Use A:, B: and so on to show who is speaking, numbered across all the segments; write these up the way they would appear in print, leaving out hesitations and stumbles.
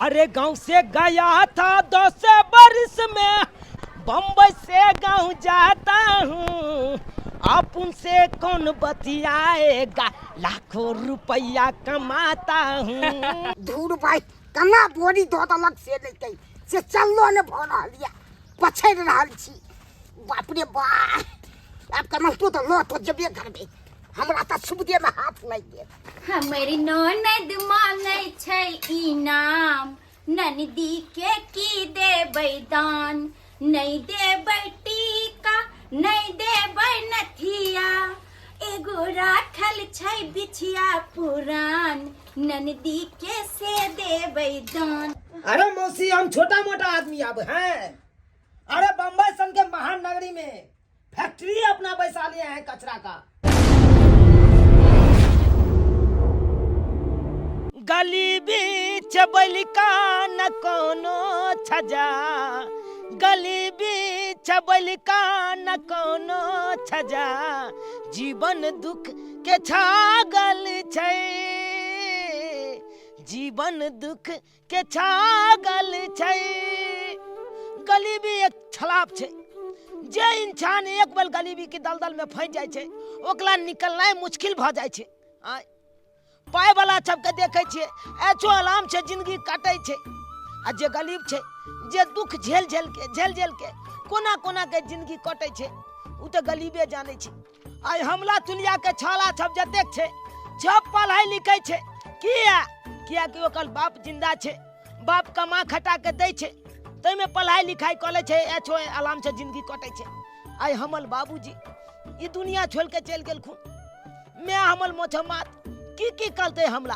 A: अरे गांव से गया था 10 बरस में, बम्बई से गांव जाता हूँ। आप उनसे कौन बतियाएगा, लाखों रुपया कमाता हूँ।
B: धूर भाई कना बोरी दो अलग से नहीं कही से चलो ने भरा लिया पछड़ रहल छी। बाप रे बा अब कना तो लो तो जबे घर में हमरा त सुबदे में हाथ लग गेल।
C: हमारी ननद मांगे छै इनाम, ननदी के की देबै दान। नहीं देबै टीका, नहीं देबै नथिया, एगो राखल छै बिछिया पुरान, ननदी के से देबै दान।
A: अरे मौसी हम छोटा मोटा आदमी अब हैं। अरे बम्बई सन के महान नगरी में फैक्ट्री अपना बैसा लिए हैं कचरा का। गली बीच बलिका न कोनो छजा, गली बीच बलिका न कोनो छजा, जीवन दुख के छागल छै, जीवन दुख के छागल छै। गलीबी एक छलाप छै, जे इंसान एक बार गलीबी के दलदल में फंस जाय छै ओकरा निकलनाइ मुश्किल भ जाय छै। पाय वाला सबके देखे छियै एचो आराम से जिंदगी काटे छै, आ जे गरीब छै जे दुख झेल झेल के कोना कोना के जिंदगी कटे छै उ तो गरीबे जाने छै। आइ हमला तुलिया के छाला सब जतेक छै सब पढ़ाई लिखे छै। किया कि ओकर बाप जिंदा छै, बाप कमा खटा के दै छै, तै में पढ़ाई लिखाई करे छै, एचो आराम से जिंदगी कटे छै। आइ हमर बाबूजी ई दुनिया छोड़ के चल गेलखुन, मैं हमर मोछमात की करते हमला,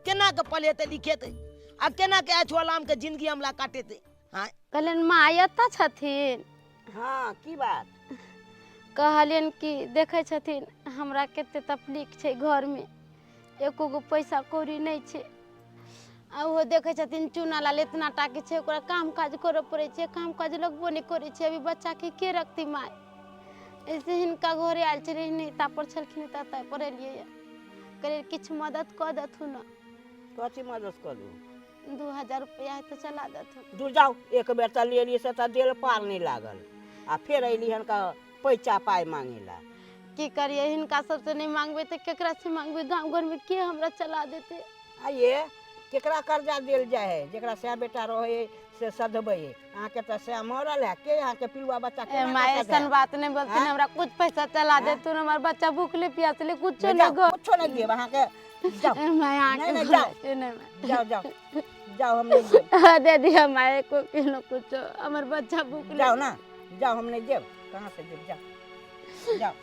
A: केना के पलेते लिखेते आ केना के एचो आराम के जिंदगी हमला काटेते।
D: कहलन माँ आयता छथिन।
B: हाँ की बात
D: कहलियन कि देखे छथिन हमरा केते तकलीफ छै, घर में एको गो पैसा कौड़ी नहीं छै, आ वो देखे छथिन चूना लाल इतना टाके छै, ओकरा काम काज करे पड़े छै, काम काज लगबो नहीं करे छै, अभी बच्चा के रखती माय। ऐसे हिनका घरे आयल छलै नहीं तापर छलखिन ताता पर एलिए करे किछ मदद क दथु न।
B: कथी मदद करू?
D: 2000 रुपया है तो चला दथु।
B: दूर जाओ एक बेर त लेली से त देल पार नहीं लागल, आ फिर अइली हन का पैसा पाई मांगेला।
D: की करिए हिनका सबसे नहीं मांगबे तो केकरा से मांगबे, गांव घर में के हमरा चला देते।
B: आइए केकरा कर्जा देल जाए है, जेकरा से बेटा रहे से सधबे। अहाँ के त से मरल है के, अहाँ के पिलुआ बच्चा के
D: माय ऐसन बात नहीं बोलते, हमरा कुछ पैसा चला दे तू, हमार बच्चा भूखले प्यासले कुछ नहीं गो
B: कुछ नहीं देब अहाँ के। जाओ
D: मैं आके
B: नहीं,
D: जाओ
B: जाओ जाओ हम नहीं देब।
D: दे दिया माय को किलो कुछ, हमार बच्चा भूखले।
B: जाओ ना जाओ हम नहीं देब, कहां से देब, जाओ जाओ।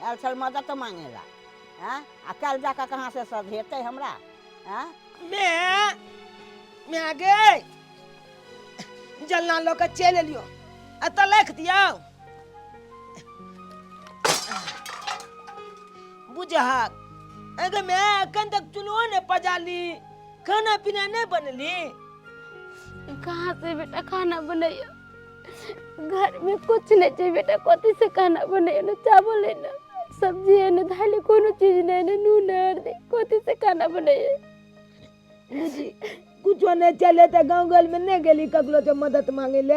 B: अलसल मदद तो मांगेला हां, आ कल जाकर कहां से सब हेतै हमरा। हां
A: मैं आगे जलना लोग चल लियो अत लिख दियो बुझाक। अगर मैं अखन तक चुलो ने पजाली, खाना पीना नहीं बनली।
D: कहाँ से बेटा खाना बनाइयो, घर में कुछ नहीं चाहिए बेटा, कथी से खाना बनाइयो ना, चावल है ना, सब्जी है ना, दाल कोनो चीज नहीं ना, नून हल्दी, कथी से खाना बनाइयो।
A: बुझी कुछो नहीं चले तो गाँव गल में नहीं गेली ककलो से मदद मांगे ले।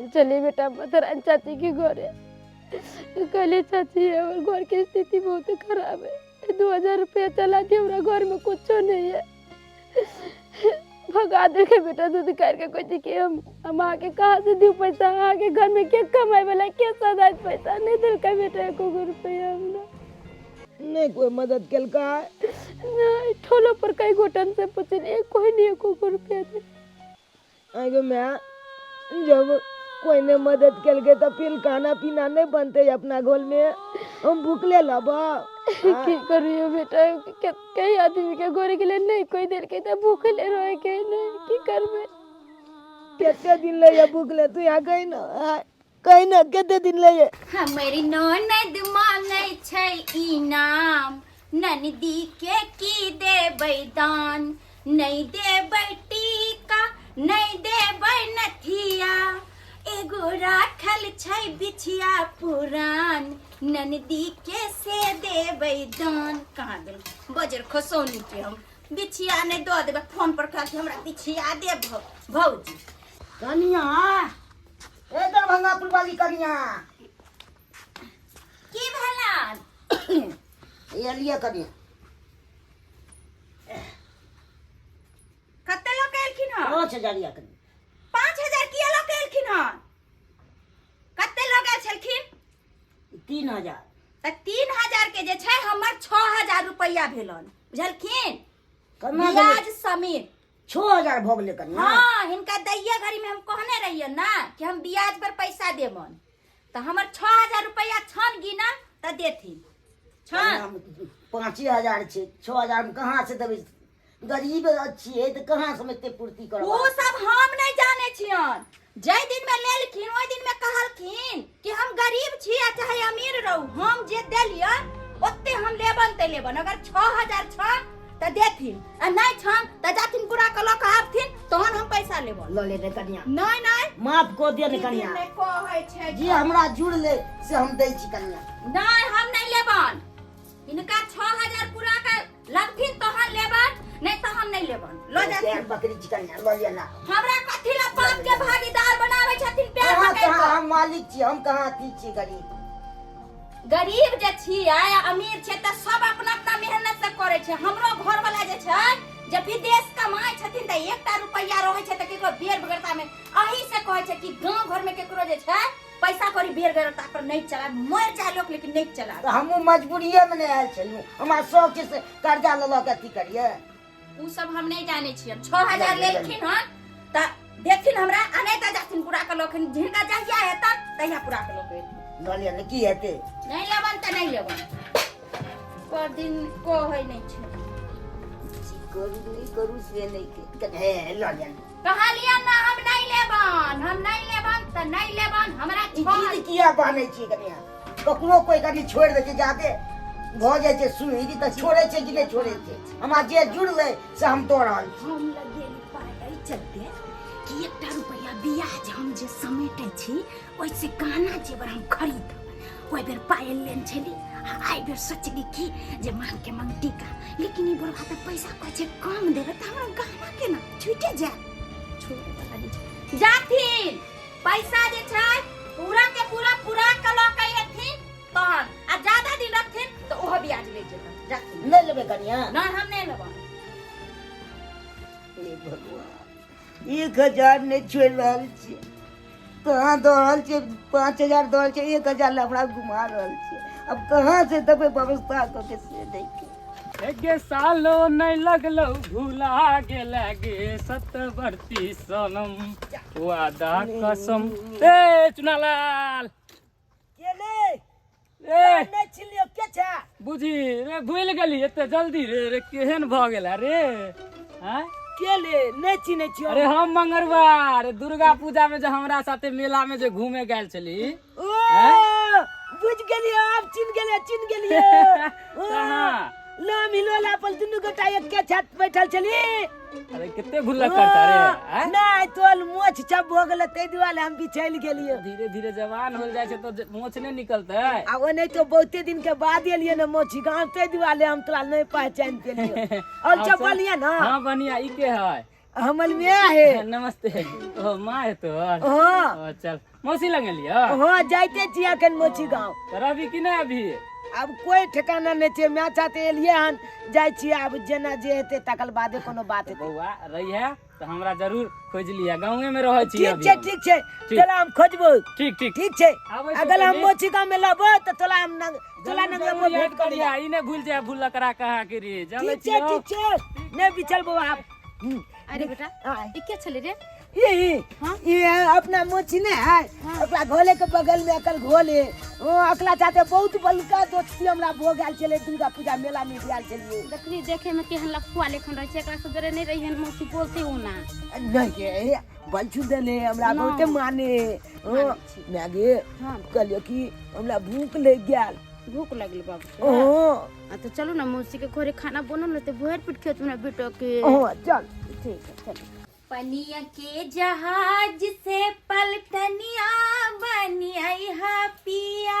D: चलिए बेटा मधुरान चाची के घरे, कहले चाची हमारे घर की स्थिति बहुत खराब है, 2000 रुपया चला दिए, हमारा घर में कुछ नहीं है, भगा दे के बेटा दूध करके कोई कि हम आके कहाँ से दूँ पैसा, आके घर में क्या कमाए वाला क्या सदा पैसा नहीं दिल का बेटा को रुपया हमरा
A: नहीं कोई मदद केल का
D: नहीं, ठोलो पर कई घोटन से पूछलिए कोई नहीं को रुपया दे।
A: आगे मैं जब कोई ने मदद केल के तो फिर खाना पीना नहीं बनते अपना घर में, हम भूखले लबा
D: की करियो बेटा, कई आदमी के गोरे के लिए नहीं कोई देर के तो भूखले रहे के नहीं की करबे।
A: कितने दिन ले भूखले तू यहाँ कहीं ना कितने दिन ले।
C: हमारी ननद मांगे छै इनाम, ननदी के की देबै दान। नहीं देबै टीका, नहीं देबै नथिया, एगो राखल छै बिछिया पुरान, ननदी के से देबै दान। कहाँ गेल बजर खसौनी के हम बिछिया नहीं दो देबै फोन पर कह के हमरा बिछिया दे भौजी।
B: कनिया ए दरभंगा पुल वाली कनिया
C: की भेला
B: ये लिए कनिया
C: कते लोग एलखिन हन?
B: 5000 कनिया
C: 5000 किया लोग एलखिन हन? कते लोग आयल छलखिन?
B: 3000
C: त 3000 के जे छै हमर 6000 रुपया भेलन बुझलखिन।
B: कन्ना
C: ब्याज समेत
B: 6000 भोग ले कनिया।
C: हाँ हिनका दैया घड़ी में हम कहने रहिए ना कि हम ब्याज पर पैसा देबन तो हमर 6000 रुपया छन गिना त देथिन छन।
B: 5000 छे 6000 में कहाँ से देबै? गरीब छिए तो कहाँ से में ते पूर्ति करब?
C: वो सब हम नहीं जाने छियन। जय दिन में लेलखिन ओइ दिन में कहलखिन कि हम गरीब छी या चाहे अमीर रहू हम जे देलियन ओते हम लेबन ते लेबन। अगर 6000 छन त देथिन आ नहीं छन त जाथिन पूरा कल के आथिन तहन हम पैसा लेबन।
B: ल ले रे कनिया
C: नहीं नहीं
B: माफ को दे रे कनिया।
C: में कहै छै
B: जी हमरा जुड़ ले से हम दै छी कनिया।
C: नहीं हम नहीं लेबन। इनका 6000 पूरा के लगथिन तहन लेबन नहीं तो हम नहीं लेबन। लो जाथिन
B: बकरी चिकन ल ले ना।
C: हमरा कथि ला पाप के भागीदार बनावे छथिन प्यार
B: कहाँ
C: पकड़
B: कहाँ
C: के।
B: हम मालिक छी हम कहाँ अथी छी गरीब।
C: गरीब जे छियै अमीर छै त सब अपना अपना मेहनत से करे छै। हमरो घर वाला जे छै जे विदेश कमाय छथिन त 1 रुपया रहै छै त केकरो बेर बेगरता में अही से कहै छै कि गांव घर में केकरो जे छै पैसा कौड़ी बेर बेगरता पर नहीं चला मर जाए लोग लेकिन नहीं चला।
B: तो हम मजबूरिये में नहीं आयल छलू हमरा शौक से कर्जा ल ल के अथी करिए।
C: उ सब हम नहीं जाने छियै। 6000 लेलखिन हन त देथिन हमरा आ नहीं त जाथिन पूरा के लोखिन जिनका जहिया हेतन तहिया पूरा के लोग
B: ल ले की हेते?
C: नहीं लेबन त नहीं लेबन। पर दिन कहै नहीं छै
B: करू नहीं करू से नहीं के हे ल ले
C: कहलिया ना हम नहीं लेबन त नहीं लेबन। हमरा
B: ई किया बानै छी कनिया? ककरो कोई कनी छोड़ दे छै जाके भ जाय छै सुई त छोड़े छै कि नहीं छोड़े छै? हमरा जे जुड़ले से हम तो रहल छी।
C: हम लगेली पाई चलते कि 1 रुपया ब्याज हम जे समेटे छी ओइसे गहना जेवर हम खरीद ओइ बेर पायल लेन छली आई बेर सोचली कि जे मांग के मंगटी का लेकिन ई बरवा त पैसा कहै छै कम देबे त हमरा गहना केना छूटे जाय। छोड़ पता नहीं जाथिन पैसा जे छै पूरा के पूरा कलो के एथिन तहन आ ज्यादा दिन रखथिन त ओहो ब्याज ले जेतन जाथिन।
B: नहीं लेबे कनिया?
C: ना हम नहीं लेबन।
B: हे भगवान 1000 नहीं छोड़ रहल छी कहाँ दऽ रहल छी 5000 दऽ रहल छी 1000 लफड़ा घुमा रहल छी अब कहाँ से देबै व्यवस्था कऽ के से दै के।
E: गे सालो नहीं लगलो भूला गेला गे सतवर्ती सनम वादा कसम। ए चुनालाल
A: केले
E: ए
A: नहीं छिलियो के छा
E: बुझी रे भूल गेली एते जल्दी रे केहन भ गेला रे? हैं
A: केले नहीं चिन्है छियो?
E: अरे हम मंगरवार दुर्गा पूजा में जो हमरा साथे मेला में जो घूमे गेल छली
A: ओ बुझ गेलियो अब चिन्ह गेलियो।
E: कहाँ?
A: नाम हिलोला पर दुनु गोटा एक के छत बैठल छली।
E: अरे कितने भुल्ला करता रे? हैं?
A: नहीं तोल मोछ छप हो गेल तै दुआरे हम बिछैल गेलियो।
E: धीरे धीरे जवान हो जाए छै तो मोछ नहीं निकलते।
A: आ ओ नहीं तो बहुते दिन के बाद एलिए ना मोछी गांव तै दुआरे हम तोरा नहीं पहचान पेलियो। और चपलिया ना
E: हाँ बढ़िया ई के है?
A: हमल में है।
E: नमस्ते ओ माँ है तो
A: हां
E: चल मौसी लग लिया।
A: हां जाइते छी अखन मोछी गांव।
E: तोरा अभी कि नहीं अभी?
A: अब कोई ठिकाना नहीं छै मैं चाहते एलिए हन जाय छी अब जेना जे हेते तकल बादे कोनो बात हेते।
E: बौआ रही है तो हमरा जरूर खोज लिया गाँव में रहे छी अभी।
A: ठीक छै चला हम खोजबो।
E: ठीक ठीक
A: ठीक छै
E: आबै छै
A: अगर हम
E: पहिले।
A: मोछी गांव में लबो तो तोला हम तोला
E: जरूर
A: नंगे
E: जरूर
A: भेंट
E: याद
A: करिया।
E: करिया ई नहीं भूल जाए भूल करा कहाँ के रे जाने
A: ठीक छै नहीं बिचल बो आप।
C: अरे बेटा ई के छले रे?
A: ये अपना मोची ने है ओकरा घोले के बगल में अकल घोले ओ अकला चाहते बहुत बलका दोस्ती हमरा भो गेल चले दुर्गा पूजा मेला में गेल चलिए।
D: देखली देखे में केहन लफुआ लेखन रहे छै एकरा सबरे नहीं रही हन मौसी बोलते हो ना।
A: नहीं के बलछू देले हमरा बहुते माने ओ मैं गे कहलियो कि हमरा भूख लग गेल।
D: भूख लगल बाबू
A: ओ
D: तो चलो ना मौसी के घरे खाना बनल रहते भोर पिट खेत में बेटो के।
A: ओ चल
D: ठीक है चलो।
C: पनिया के जहाज से पलटनिया बनिया पिया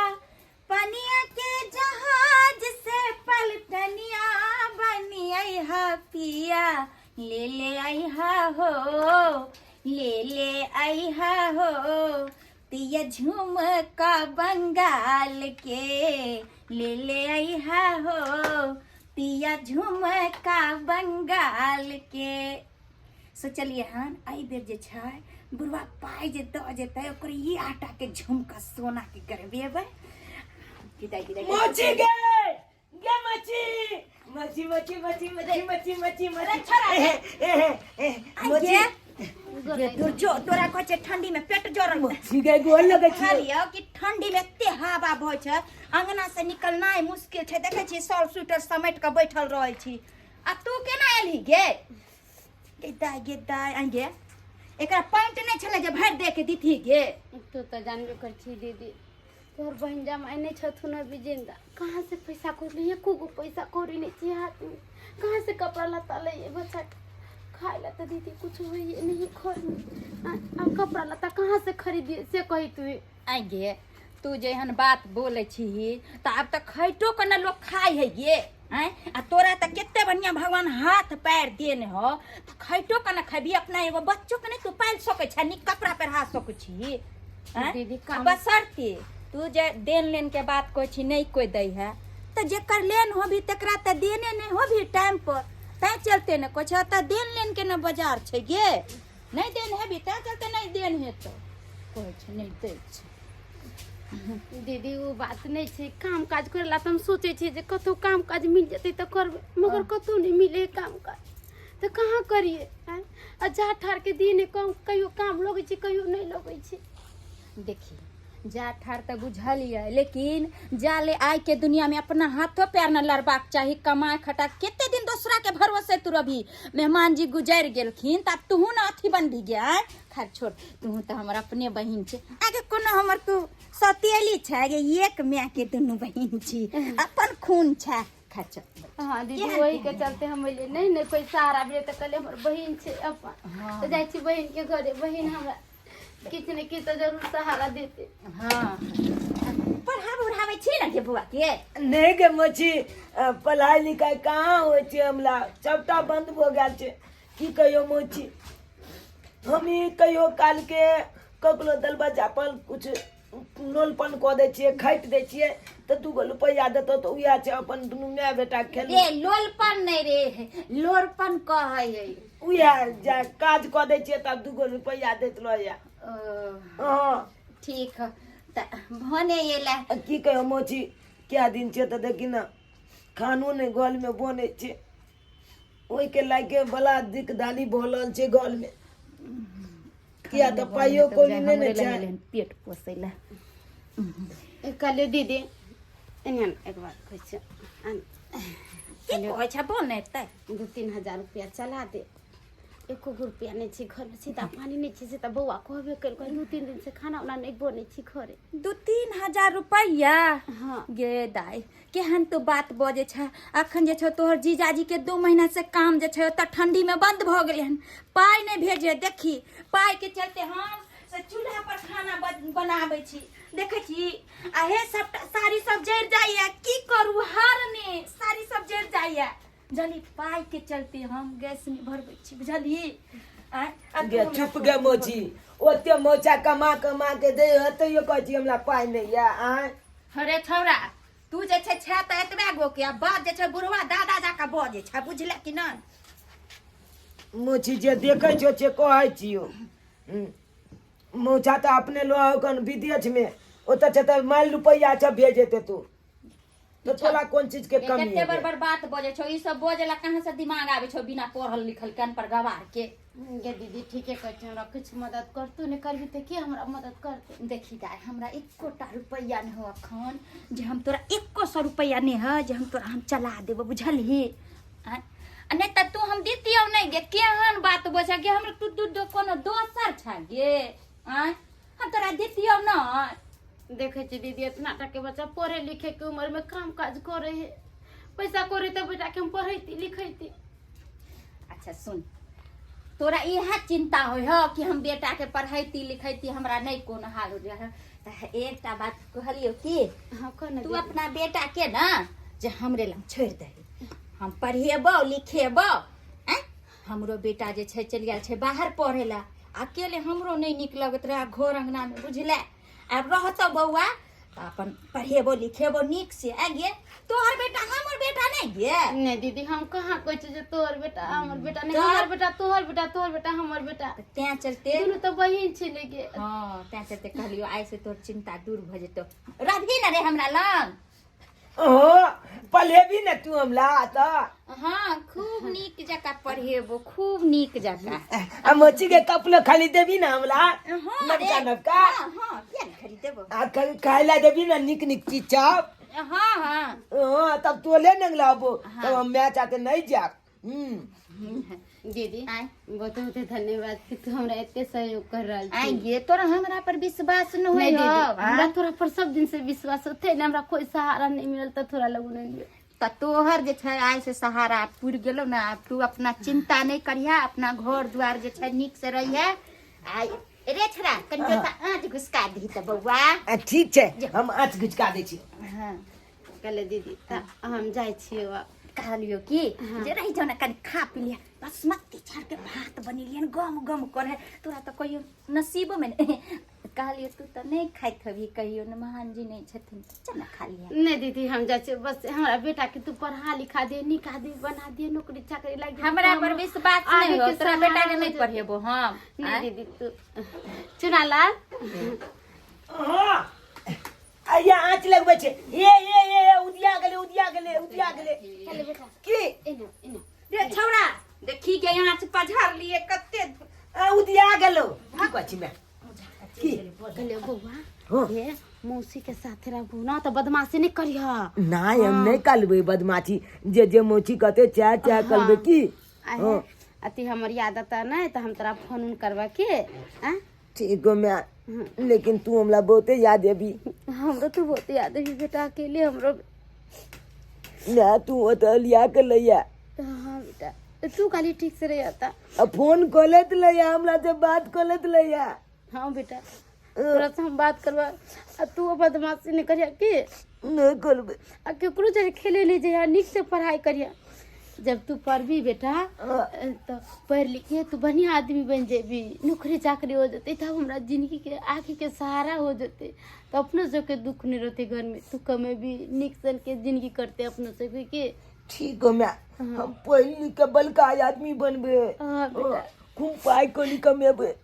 C: पनिया के जहाज से पलटनिया बनी आइहा पिया ले ले आइहा हो ले ले आइहा हो पिया झुमका बंगाल के ले ले आइहा हो पिया झुमका बंगाल के। सोचलिए हन आई बेर जे छै बुढ़वा पाई जे द जेतै ओकर ये आटा के झुमका सोना के करबेबै। किदाई किदाई
A: मच्छी गे मच्छी मच्छी मच्छी मच्छी मच्छी मच्छी मच्छी मच्छी
C: ये जो तोरा कहै छै ठंडी में पेट जरल
A: मच्छी गे गोल लगे छै
C: खालियो कि ठंडी में एते हवा बहै छै अंगना से निकलनाइ मुश्किल छै। देखै छी सॉल स्वेटर समेट के बैठल रहै छी आ तू केना एलही गे गेदाई आगे एकरा पैंट नहीं छले जे भर दे के दीथी गे।
D: तू तो जानबे कर छी दीदी तोहर बहन जमाई नहीं छथुन अभी जिंदा कहाँ से पैसा कौड़ी एको गो पैसा कौड़ी नहीं छी हाथ में कहाँ से कपड़ा लत्ता ले बच्चा खाए ला तो दीदी कुछ हो नहीं घर में अब कपड़ा लत्ता कहाँ से खरीदिए से कही तू
C: आगे तू जेहन बात बोले छी तो अब तक खैटो के न लोग खाए है गे आय आ तोरा त केते बढ़िया भगवान हाथ पैर देने हो तो खैटो के न खबी अपना एगो बच्चों के नहीं तू पाल सके छ नी कपड़ा पहरा सके छी
D: दीदी
C: बसरती तू जे देन लेन के बात कोई छी नहीं कोई दई है तो जेकर लेन हो भी तकरा त देने नहीं हो भी टाइम पर तै चलते न कोई त देन लेन के न बाजार छै गे नहीं देन है भी तै चलते नहीं देन है तो कोई छ नहीं दे छ।
D: दीदी वो बात नहीं छे काम काज करेला तो हम सोचे छे जे कतो काम काज मिल जते तो करबे मगर कतो नहीं मिले काम काज तो कहाँ करिए आ जा ठार के दिन कहियो काम लगे छे कहियो नहीं लगे छे।
C: देखी जा ठार तो बुझलिए लेकिन जाले आय के दुनिया में अपना हाथों पैर न लड़बाक चाहिए कमाए खटा केते दिन दूसरा के भरोसे तू रभी मेहमान जी गुजर गेलखिन तब तू न अथी बन भी गया खैर छोड़ तू तो हमर अपने बहिन छे आगे कोनो हमर तू सतेली छ आगे एक माय के दुनू बहिन छी अपन खून छ खच।
D: हाँ दीदी वही के चलते हम नहीं कोई सहारा भी तो कल हमर बहिन छे अपन तो जाय छी बहिन के घरे बहिन हमरा किछ ने किछ तो जरूर सहारा देते।
C: हां पढ़ावे छी ना के बुआ के
A: नहीं गे मच्छी पढ़ाई लिखाई कहाँ हो हमला सबटा बंद हो गया छे की कहियो मच्छी हम ही कहियो काल के ककलो दल बजा पर कुछ नोलपन कऽ दै छियै खाइत दै छियै तो 2 रुपया देतो तो उया छै अपन दुनू माय बेटा खेल
C: रे लोलपन नहीं रे लोरपन कहै है
A: उया जा काज कऽ दै छियै तब 2 रुपया देत रहया। हां
C: ठीक है त भने एला
A: की कहियो मच्छी क्या दिन छै तो देखी ना खानो ने गल में बने छै ओई के लागे बला दिक दाली बोलल छै गल में किया तो पाइयो कोनी ने छै
C: पेट पोसैला
D: कल दीदी एनन एक बार कहै
C: की कहै छ बनेतै
D: 2-3 हजार रुपया चला दे एको रुपया नहीं छे घर में सीधा पानी नहीं छे से त बउआ कहबे कर 2-3 दिन से खाना उना नहीं बने छी घरे
C: 2-3 हजार रुपया।
D: हाँ
C: गे दाई केहन तो बात बजे छ अखन जे छ तोहर जीजाजी के 2 महीना से काम जे छ त ठंडी में बंद भ गेलै हन पाई नहीं भेजे देखी पाई के चलते हम से चूल्हा पर खाना बनाबै छी देखे छी आ हे सब सारी सब जर जाइए की करू हार ने सारी सब जर जाइए जली पाई के चलते हम गैस नहीं भरबै छी बुझली
A: गे चुप गे मोची ओते मोचा कमा के दे हतैयो कहै छी हमरा पाई नहीं या
C: अरे छौरा तू जे छै त एतबे गो के बात जे छै बुढ़वा दादा जाका बजे छै बुझले कि नहीं
A: मोची जे देखै छो से कहै छियो मोचा तो अपने लोगन विदेश में ओत छै त माल रुपया छ भेजेते तू तो तोला कौन चीज के कमी
C: केते बड़ बात बजे छौ ई सब बजेला कहां से दिमाग आवे छौ बिना पढ़ल लिखल कान पर गवार के
D: गे दीदी ठीके कहै छ हमरा कुछ मदद कर तू नहीं करबी त के हमरा मदद करते।
C: देखी दाई हमरा 1 रुपया नहीं हो अखन जे हम तोरा 100 रुपया नहीं है जे हम तोरा हम चला देबो बुझलही आ नहीं त तू हम दितियौ नहीं गे केहन बात बजे गे हम तू कोनो दोसर छ गे आ हम तोरा दितियौ ना
D: देखे छी दीदी इतना टके बच्चा पढ़े लिखे के उम्र में काम काज करे है पैसा करे तो बेटा के हम पढ़ैती लिखैती।
C: अच्छा सुन तोरा इहा चिंता होय हो कि हम बेटा के पढ़ैती लिखैती हमरा नहीं कोनो हाल हो रहा एकटा बात कहलियो कि
D: हाँ कहना
C: तू अपना बेटा के ना जे हमरे लंग छोड़ दे, हम पढ़ेबो लिखेबो। हमरो बेटा जे छै चलि गेल छै बाहर पढ़े ला, अकेले हमरो नहीं निक लगत रहे घर अंगना में, बुझले। अब रहतो बउआ अपन पढ़ेबो लिखेबो नीक से। आगे तोहर बेटा हमर बेटा नहीं गे।
D: नहीं दीदी हम कहाँ कोई चीज तोहर बेटा हमर बेटा नहीं, हमर बेटा तोहर बेटा, तोहर बेटा हमर बेटा,
C: तैं चलते
D: दोनों तो बहिन छै लेके।
C: हाँ तैं चलते कहलियो आइ से तोर चिंता दूर भ जेतो। रहबी ना रे हमरा लंग।
A: ओ पले भी न तू हमला त
C: हाँ खूब नीक जका पढ़ेबो, खूब नीक जका।
A: आ मोची के कपलो खाली देबी ना हमला नबका नबका।
C: हाँ हाँ किया नहीं खरीदेबो।
A: आ खाइला देबी ना निक निक चीज सब।
C: हाँ हाँ
A: हाँ तब तोले नंगलाबो तब हम मैच आते नहीं जा।
D: दीदी बहुत बहुत धन्यवाद कि तू हमरा इतने सहयोग कर रहा है।
C: आइए तोरा हमरा पर विश्वास न
D: नहीं
C: होई
D: दीदी
C: हो।
D: हमरा तोरा पर सब दिन से विश्वास होते ना, हमरा कोई सहारा नहीं मिलल त थोड़ा लगू नहीं।
C: त तोहर जे छै आइ से सहारा पुर गेलो ना। अब तू अपना चिंता नहीं करिया, अपना घर द्वार जे छै नीक से रहिया। आई रे छरा कंजोता आज घुसका दी त बउआ।
A: ठीक छै हम आँच गुचका दै छी।
D: हाँ कहले दीदी हम जाय छियै।
C: कहलियो कि जे रही जाओ ना कनी खा पी लिया। बासमती चार के भात बनेलियन गम गम करे, तोरा तो कहियो नसीबो में नहीं। कहलियो तू तो नहीं खाइत हबी, कहियो न महान जी नहीं छथिन, चल ना खा लिया।
D: नहीं दीदी हम जाय छियै, बस हमरा बेटा के तू पढ़ा लिखा दे, निकाह दे, बना दे, नौकरी चाकरी लग
C: हमरा पर विश्वास नहीं हो, तोरा बेटा के नहीं पढ़ेबो हम।
D: नहीं दीदी तू चुना लाल
A: हाँ आइया आँच लगबै छै। ये उदिया गेले उदिया गेले उदिया गेले की
D: एना एना
C: रे छौरा देखी के यहाँ से पझार लिए कत्ते
A: उदिया गेलो की कहै छी मैं की
D: कहले बौआ
A: हाँ।
D: ये मौसी के साथ रहबू ना तो बदमाशी नहीं करिहा।
A: नहीं हम नहीं करबै बदमाशी, जे जे मोची कहते चाय चाय करबै की।
D: हाँ अति हमर याद आता नहीं तो हम तोरा फोन करवा के।
A: ठीक हो मैं, लेकिन तू हमला बहुते याद अभी।
D: हमरो तो बहुत याद है बेटा, अकेले हमरो।
A: मैं तू होता लिया के लैया।
D: हाँ बेटा तू खाली ठीक से रह आता।
A: अब फोन कॉलेत लैया हमरा से बात कॉलेत लैया।
D: हाँ बेटा तोरा से हम बात करवा, आ तू बदमाशी नहीं करिया की।
A: नहीं करबै
D: आ केकरो जरे खेले ले जाइया, निक से पढ़ाई करिया। जब तू पढ़बी बेटा तो पढ़ लिख के तू बढ़िया आदमी बन जेबी, नौकरी चाकरी हो जते, तब हमरा जिंदगी के आगे के सहारा हो जते, तो अपनों सबके दुख नहीं रहते घर में। तू कमेबी निक सन के जिंदगी करते अपनों सबके के।
A: ठीक हो मैं, हम पढ़ लिख के बड़का आदमी बनबे।
D: हाँ बेटा
A: खूब पाई कोली कमेबे।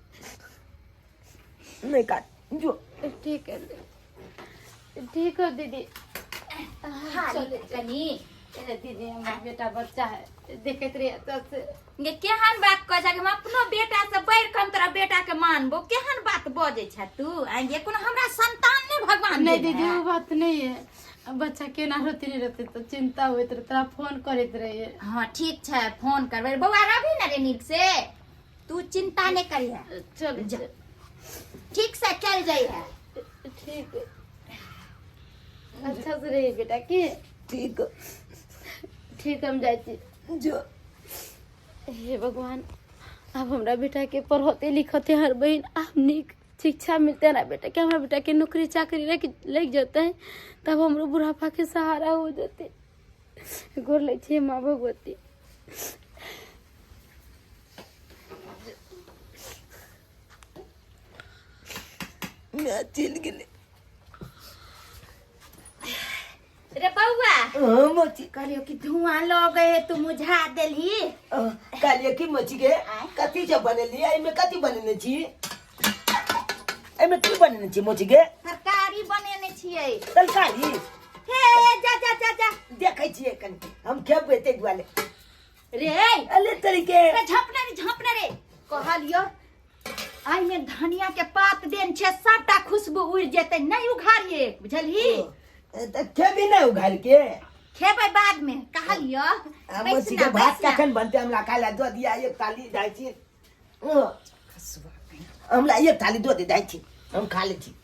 A: नहीं काट जो
D: ठीक है ठीक है दीदी।
C: चल कनी
D: दीदी हमारा बेटा बच्चा है देखते रहे तब से।
C: ये केहन बात कह जा, हम अपनो बेटा से बढ़ के हम तोरा बेटा के मानबो, केहन बात बजे छ तू। आगे कोनो हमरा संतान नहीं भगवान
D: नहीं दीदी वो बात नहीं है, बच्चा केना रहते नहीं रहते तो चिंता होत रहे, तोरा फोन करते रहे।
C: हाँ ठीक छै फोन करबे बउआ, रहबी ना रे नीक से, तू चिंता नहीं करिया।
D: चल जा
C: ठीक से चल जाइए।
D: ठीक है अच्छा से रही बेटा की।
A: ठीक
D: ठीक हम जाए
A: जो।
D: हे भगवान अब हमरा बेटा के पढ़ते लिखते हर बहन अब निक शिक्षा मिलते है ना बेटा के, हमारा बेटा के नौकरी चाकरी लग जाता है, तब हमरो बुढ़ापा के सहारा हो जाते। गोर ले छे माँ भगवती।
A: मैं चिल गेले
C: रे बउआ,
A: हाँ मोची
C: कहलियो कि धुआं लगे तू मुझा देली।
A: कहलिए कि मोची के कथी से बनेली, एमे कथी बनेने छी, एमे की बनेने छी मोची के।
C: तरकारी बनेने छियै।
A: तरकारी
C: हे जा जा जा जा
A: देखै छियै कनि हम खेबै ते दुआरे।
C: रे
A: अले तरीके
C: झपने रे कहलियो आई में धनिया के पात देन छे, सबटा खुशबू उड़ जेते, नहीं उघारिए बुझलही।
A: त खेबी नहीं उघार के,
C: खेबै बाद में कहलियो।
A: मोची के भात कखन बनते हमरा खाइला दो दिया, एक थाली दाइ छी। हमरा एक थाली दो दे दाइ छी, हम खा ले छी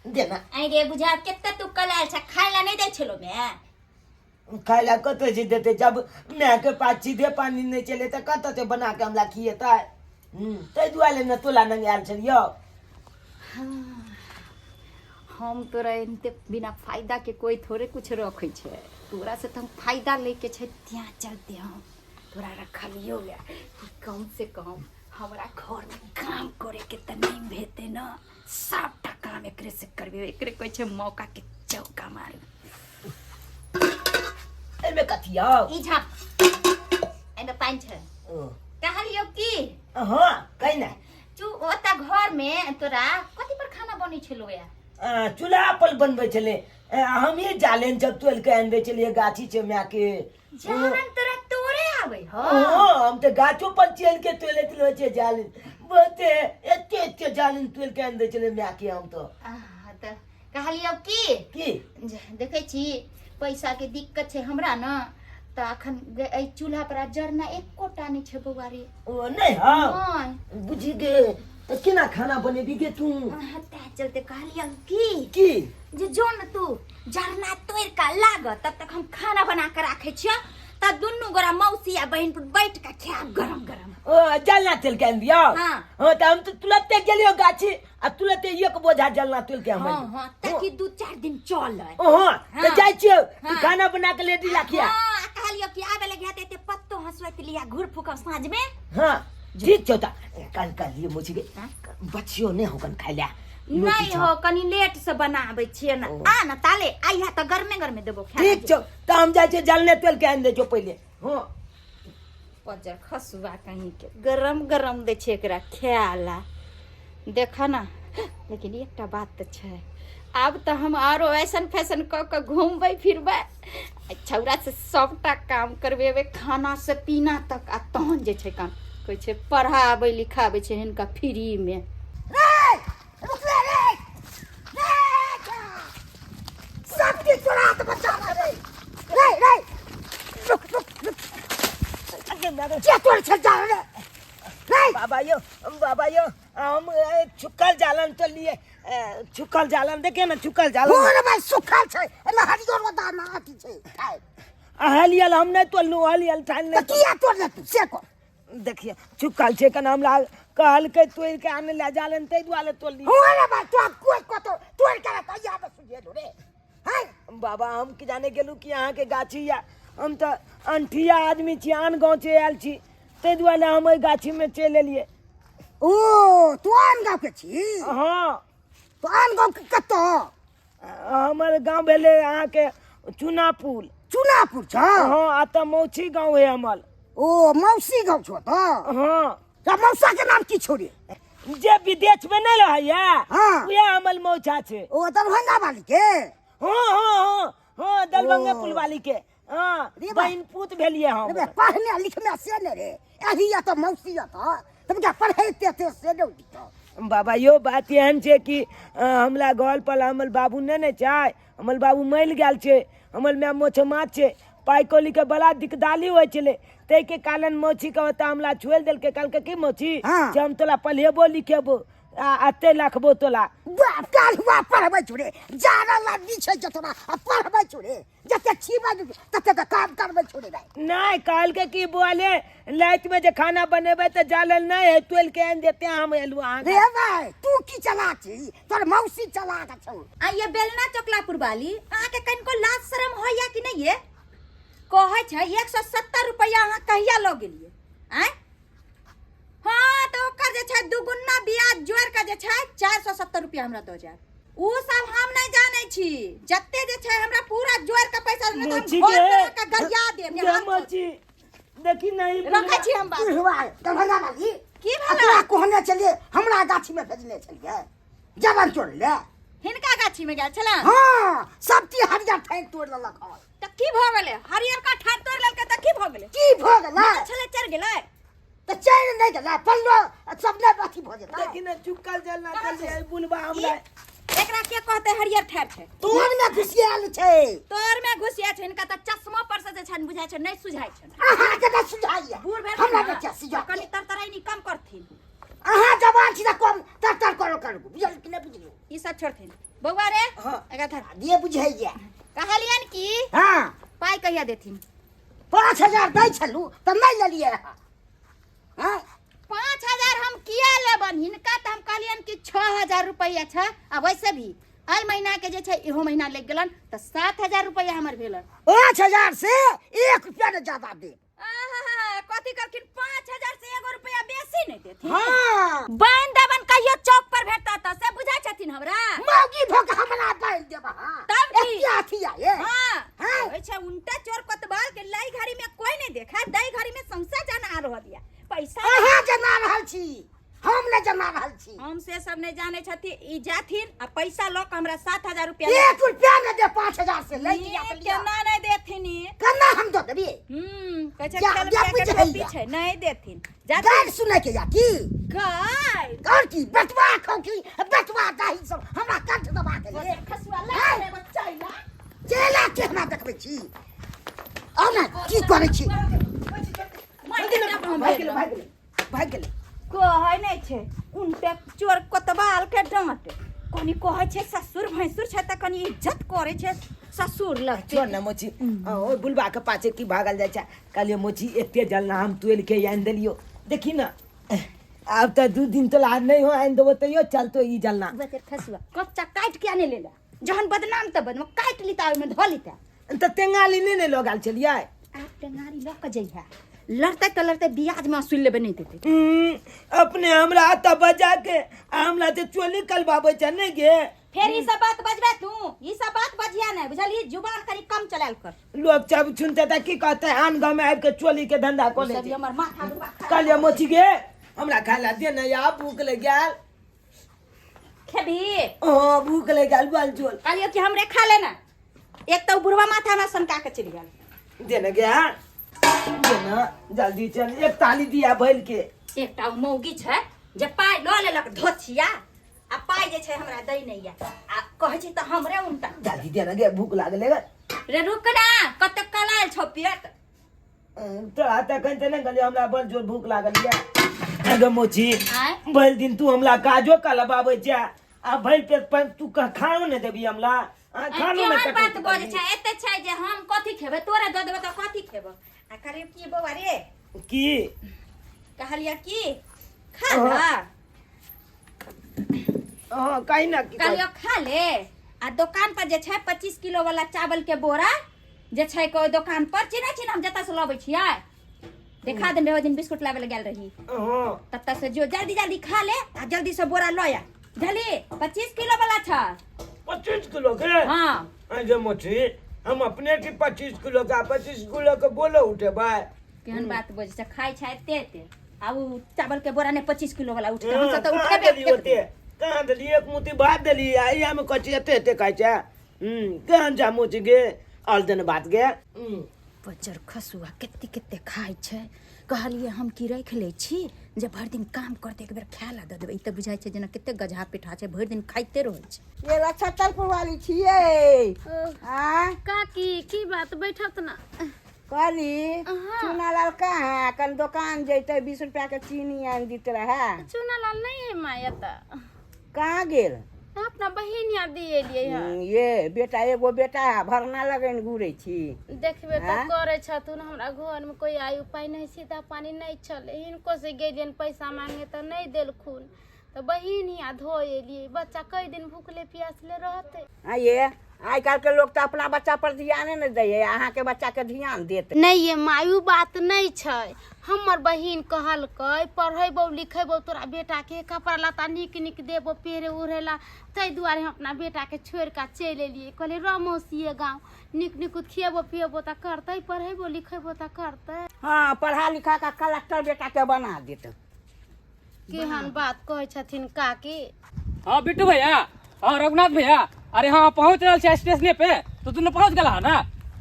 A: देना।
C: आई रे बुझा केते तू कलाल छ, खाइला नहीं दै छलो मैं।
A: खाइला कत से देते, जब मैं के पास सीधे पानी नहीं चले तो कत से बना के हमरा खिएता। ते दुआरे न तोला नंग आयल छलियो।
C: हम तोरा इनते बिना फायदा के कोई थोड़े कुछ रखे छे। तोरा से तो हम फायदा लेके छे ત્યાં चलते हम तोरा रखलियो गया कि कम से कम हमरा घर में काम करे के त नहीं भेते न। सबटा काम एकरे से करबे। एकरे कोई छे मौका के चौका मारू।
A: एमे कथिया
C: ई झाप एमे पाइन छे कहलियो की
A: हां कहि ना
C: तू ओता घर में तोरा कथि पर खाना बनै छलो या
A: चूल्हा पर बनबै छले। हम ये जालेन जब तोल के आनबे चलिए गाछी से मैं के
C: जालन तोरा तोरे आवे हो।
A: हम तो गाछो पर चल के तोले तलो छे जालेन बहुते एते जालेन तोल के आनबे चले मैं के हम तो
C: त कहलियो की देखे छी पैसा के दिक्कत छे हमरा न त अखन ए चूल्हा पर जरना एकोटा नहीं छे बौआरी।
A: ओ नहीं हां बुझी गे तो केना खाना बनेबी गे तू
C: ता चलते कहलियो की जे जो न तू जरना तोड़ का लाग तब तक हम खाना बना के राखे छियो त दुन्नु गोरा मौसी या बहन पर बैठ के खाब गरम गरम।
A: ओ जलना तेल के आन दिया हां त हम तो तुलते गेलियो गाछी आ तुलते एक बोझा जलना तेल के हम
C: हां ताकि 2-4 दिन चले।
A: हां त जाय छियो खाना बना के लेडी राखिया।
C: हां कहलियो कि आबे लगे ते पत्तो हंसवत लिया घुर फुका साँझ में।
A: हां ठीक छोटा कल लिए मुझे बच्चियों ने होकन खाइला
C: नहीं हो कनी लेट से बनाबे छिए ना आ ना ताले आइया त गरमे गरमे देबो खा।
A: ठीक छ त हम जाय छे जलने तेल के आन दे जो पहले। हां
C: पजर खसुआ कहीं के गरम गरम दे छे एकरा खाला देखा ना। लेकिन एकटा बात त छे अब तो हम आरो ऐसन फैशन क घूमबे फिरबे छौरा से सबटा काम करबेबे खाना से पीना तक आ तहन जे छे काम कोई छे पढ़ाबे लिखाबे छे इनका फ्री में।
B: रुक रे सब की चुरात बचा रे रे रुक क्या तोड़ छे जा रे
A: बाबा यो हम छुकल जालन तो लिए छुकल जालन देखे ना छुकल जालन
B: हो रे भाई सुखल छे एला हरियर वदा ना आती छे
A: हलियल हम नहीं तोलनु हलियल ठान
B: त
A: नहीं
B: किया तोड़ ले तू से को
A: देखिए छुकल छे कन हम ला कहल के तोड़ के आने ले जालन तै दुआले तोली
B: हो रे भाई तो कोई को तो तोड़ के तैया बस सुझे रे हैं
A: बाबा हम की जाने गेलू कि यहाँ के गाछी या हम तो अंठिया आदमी छी आन गाँव से आयल छी तै दुआरे हम ओइ गाछी में चल एलिए।
B: ओ तू आन गाँव के छी
A: हाँ
B: तो आन गाँव के कतो
A: हमारे गाँव भेले यहाँ के चुनापुर
B: छ
A: हाँ आ तो मौसी गाँव है हमर।
B: ओ मौसी गाँव छो तो
A: हाँ
B: त मौसा के नाम की छोड़ी
A: जे विदेश में नहीं रहैया
B: हाँ।
A: उहे हमर मौसा छे।
B: ओ दरभंगा वाली के
A: हाँ दलबंगे पुल वाली के हाँ
B: रे
A: बहन पूत भेलिए हम।
B: रे पढ़ने लिखने से ने रे अही या तो मौसी या तो तुम क्या पढ़ाते थे से दो तो
A: बाबा यो बात एहन छे कि हमला घर पर हमर बाबू ने चाहे हमर बाबू मर गेल छे हमर में मोछ माछ छे पाई कोली के बड़ा दिकदाली होय छले तै के कारण मौसी के होता हमला छोड़ देल के कल के की मौसी
B: हाँ।
A: जे हम तोला पढ़ेबो लिखेबो अते लाखबो तोला
B: बाप काल हुआ पढ़बै छुरे जाना लागी छै जतरा पढ़बै छुरे जते छीबा तते का काम करबै छुरे रे
A: नहीं कल के की बोले लाइट में जे खाना बनेबे त जालल नहीं है तोल के आन देते हम एलु आ
B: रे भाई तू की चला छी तोर मौसी चला के छौ
C: आ ये बेलना चोकलापुर वाली अहाँ के कनको लाज शरम होया कि नहीं ये कहै छै 170 रुपया अहाँ कहिया ल गेलिए आय हाँ तो ओकर जे छै दुगुना ब्याज जोड़ के जे छै 470 रुपया हमरा दो जा उ सब हम नहीं जानै छी जत्ते जे छै हमरा पूरा जोड़ के पैसा दे हम घर के गरिया देब
A: ये मौसी देखी नहीं
C: रखै छी हम बात
B: हुआ दरभंगा वाली
C: की भेला
B: अतरा कोहने चलिए हमरा गाछी में भेजने छलिए जबर चोर ले
C: हिनका गाछी में गेल छला
B: हां सबटी हरियर ठाई तोड़ लेलक हन
C: त की भ गेलै हरियर का ठाड़ तोड़ लेलकै त की भ गेलै
B: की भ गेलै
C: छले चढ़ गेलै
B: त चैन नहीं गेलै पल्लो सबने बाती भ जेतै
A: देखी ना चुकल जलना चल बुलबा हमरा
C: एकरा के कहते हरियर ठाड़ छै
B: तोर में घुसियाल छै
C: तोर में घुसिया छै इनका त चश्मा पर से जे छै बुझाय छै नहीं सुझाय छै
B: अहाँ के न सुझाइए
C: बूढ़ भेल
B: हमरा
C: ना,
B: के क्या सुझाइ
C: कनी तरतराई कम करथिन
B: अहाँ जवान छी त कम तर करो बुझल कि नहीं बुझलियो
C: ई सब छोड़थिन बौआ रे
B: हाँ।
C: एकरा धर
B: दिए बुझाइए
C: कहलियन की
B: हां
C: पाई कहिया देथिन
B: 5000 दै छलू त नहीं लेलिए हां
C: 5000 हम किया लेबन हिनका त हम कहलियन कि 6000 रुपया छै आ वैसे भी आई महीना के जे छै इहो महीना लग गेलन त 7000 रुपया हमर भेलन।
B: 5000 से 1 रुपया न ज्यादा दे।
C: आहा कथि करकिन 5000 से 1 रुपया बेसी नहीं देथिन।
B: हाँ
C: बहन दबन कहियो चौक पर भेटता त से बुझाय छथिन हमरा।
B: मौगी भोग हमरा बैल देबा।
C: तब की
B: क्या थिया ये?
C: हां
B: हाँ।
C: होय छै उल्टा चोर कोतवाल के लाई घड़ी में कोई नहीं देखा, दई घड़ी में संसा जान आ रह दिया पैसा।
B: अहाँ जना रहल छी, हम न जना रहल छी।
C: हम से सब नहीं जाने छथि, ई जाथिन आ पैसा ल के हमरा 7000 रुपया
B: 1 रुपया न दे 5000 से ले लिया के लिया।
C: केना नहीं देथिन ई?
B: कना हम दो देबी।
C: कहे छै
B: जा-
C: खेल
B: जा
C: के
B: बुझ
C: टोपी
B: गइया।
C: छै नहीं देथिन। जा
B: गाय सुने के जाती।
C: गाय
B: और की बटवा खोकी बटवा दाही सब हमरा कंठ दबा के ले।
C: खसुआ ले बच्चा इला
B: चला के हमरा देखबै छी। और ना की करै छी? भाग गेलै।
C: कहै नहीं छै उनटे चोर कोतवाल के डांट कनी कहै छै ससुर भैंसुर छै त कनी इज्जत करे छै ससुर लग
A: चल ना मोची ओ बुलबा के पाछे की भागल जाय छै। कहलिए मोची एते जलना हम तुएल के आन देलियो। देखी ना अब तो 2 दिन तो लाद नहीं हो आन देबो तैयो चलतो ई जलना।
C: बच्चा खसुआ कच्चा काट के आने लेला जहन बदनाम त बदम काट लीता ओय में ध लीता।
A: त तेंगाली ने लगाल चलिए।
C: आप टेंगारी ल के जइहा लड़ते त लड़ते बियाज में असुल लेबे नहीं देते।
A: अपने हमरा त बजा के हमरा ते चोली कलबाबे छ ने गे।
C: फिर ई सब बात बजबे तू, ई सब बात बजिया नहीं बुझली, जुबान कनी कम चलाल कर।
A: लोग जब सुनते त की कहते आन गांव में आब के चोली के धंधा को ले।
C: सब हमर माथा दुबा खा
A: कहलिए मोची गे हमरा खाला दे ना या भूख ले गेल।
C: खेबी
A: ओ भूख ले गेल बोल जोल
C: कहलियो कि हमरे खा लेना। एक तो बुढ़वा माथा में सनका के चली गेल।
A: दे ना गे दे ना जल्दी चल। एक ताली दिया भइल के।
C: एकटा मौगी छै जे पाई ल लेलक धोछिया आ पाई जे छै हमरा दै नहीं या आ कहै छै त हमरे उल्टा।
A: जल्दी दे ना गे भूख लागले गे।
C: रे रुक ना कते कलाल छौ पेट।
A: तोरा त कहते ने कहलिए हमरा बड़ जोर भूख लागल या। अगे मोची
C: आय
A: भइल दिन तू हमरा काजो कलबाबे जा आ भइल पेट पर तू खानो ने देबी हमरा। खानो में
C: केहन बात बजे छै एते छै जे हम कथि खेबै तोरा द देबै त कथि खेबै। आ करे की बौआ रे
A: की
C: कहलिया की खा ला
A: हां काई ना की
C: कहलियो खा ले। आ दुकान पर जे छै 25 किलो वाला चावल के बोरा जे छै कोई दुकान पर चिन्ह चिन्ह हम जता से लबै छियै देखा देन रे दिन बिस्कुट लावे ले गेल रही
A: हां
C: तब तक से जो जल्दी जल्दी खा ले आ जल्दी से बोरा लो आ जल्दी 25 किलो वाला था।
A: 25 किलो के।
C: हां
A: अरे मोची हम अपने की 25 किलो का 25 किलो के बोलो उठे भाई।
C: केहन बात बजे छै खाई छै एते आ उ चावल के बोरा ने 25 किलो वाला उठे हम सब त उठेबे
A: होते कहां दली एक मुट्ठी भात दली आई हम कची एते खाइ छै। कहां जा मोची गे आल दिन बात गे।
C: बजर खसुआ केते केते खाई छै कहलिए हम की रख ले छी जे भर दिन काम करते एक बेर खायला द देबै। ई त बुझाय छै जेना केते गजहा पिठा छै भर दिन खाइते रहै छै।
B: ये छतरपुर वाली छियै। हां
D: काकी की बात बैठत ना।
B: कहली चूना लाल कहाँ कल दुकान जैते 20 रुपया के चीनी आन दीत रहा।
D: चूना लाल नहीं है माया त
B: कहाँ गेल?
D: अपना बहिन या दिए लिए है।
B: ये बेटा एगो बेटा भरना लगन घूरे छी।
D: देखबे त
B: हाँ?
D: करे छथुन हमरा घर में कोई आयु पाई नहीं सीधा पानी नहीं चले हिनको से गेलियन पैसा मांगे त नहीं देलखुन त बहिन हिया धो एलिए। बच्चा कई दिन भूखले प्यासले रहते।
B: हाँ ये आइ काल के लोग तो अपना बच्चा पर ध्यान न दे अहाँ के बच्चा के ध्यान देते।
D: नहीं ये मायू बात नहीं छै। हमर बहिन कहलकै पढ़ेबो लिखेबो तोरा बेटा के कपड़ा लत्ता निक निक देबो पेरे उड़ेला तै दुआरे हम अपना बेटा के छोड़ के चल एलिए। कहले रमौसिए गाँव निक निक खिएबो पिएबो त करतै पढ़ेबो लिखेबो त करतै।
B: हाँ पढ़ा लिखा का कलेक्टर बेटा के बना देते।
D: केहन बात कहै छथिन काकी।
E: हाँ बिट्टू भैया हाँ रघुनाथ भैया अरे हाँ पहुँच रहा है स्टेशन पे तो तुमने पहुँच गया है ना।